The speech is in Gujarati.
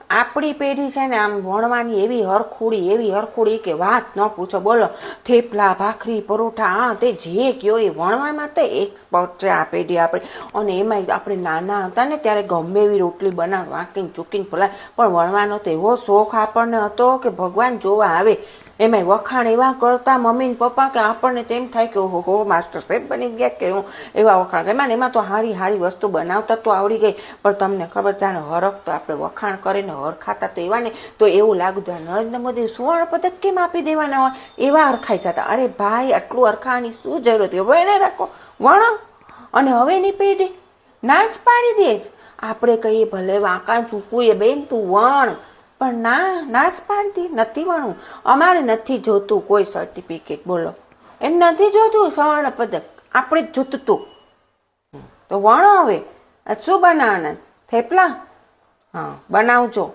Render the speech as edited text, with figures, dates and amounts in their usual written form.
આપણી પેઢી છે ને આમ ભણવાની એવી હરખુડી કે વાત ન પૂછો. બોલો, થેપલા, ભાખરી, પરોઠા, આ તે જે કયો એ વણવામાં તો એક્સપર્ટ છે આ પેઢી આપણે. અને એમાં આપણે નાના હતા ને ત્યારે ગમે એવી રોટલી બનાવ, વાંકીને ચૂકીને ફલાય, પણ વણવાનો તો એવો શોખ આપણને હતો કે ભગવાન જોવા આવે. એમાંય વખાણ એવા કરતા મમ્મી ને પપ્પા કે આપણને તેમ થાય કે ઓહો માસ્ટર શેફ બની ગયા કે હું. એવા વખાણ એમાં તો હારી વસ્તુ બનાવતા તો આવડી ગઈ. પણ તમને ખબર, જાણે હરખ તો આપણે વખાણ કરીને હરખાતા તો એવા ને, તો એવું લાગતું નરેન્દ્ર મોદી સુવર્ણ પદક કેમ આપી દેવાના હોય, એવા હરખાઈ જતા. અરે ભાઈ, આટલું હરખાવાની શું જરૂર હતી? વણે રાખો, વણો. અને હવેની પેઢી ના જ પાડી દે જ. આપણે કહીએ ભલે વાંકા ચૂકવું એ બેન તું વણ, પણ ના જ પાડતી, નથી વણવું. અમારે નથી જોતું કોઈ સર્ટિફિકેટ. બોલો, એમ નથી જોતું સ્વર્ણ પદક, આપણે જ જોતું. તો વણો હવે. શું બનાવવાના? થેપલા? હા, બનાવજો.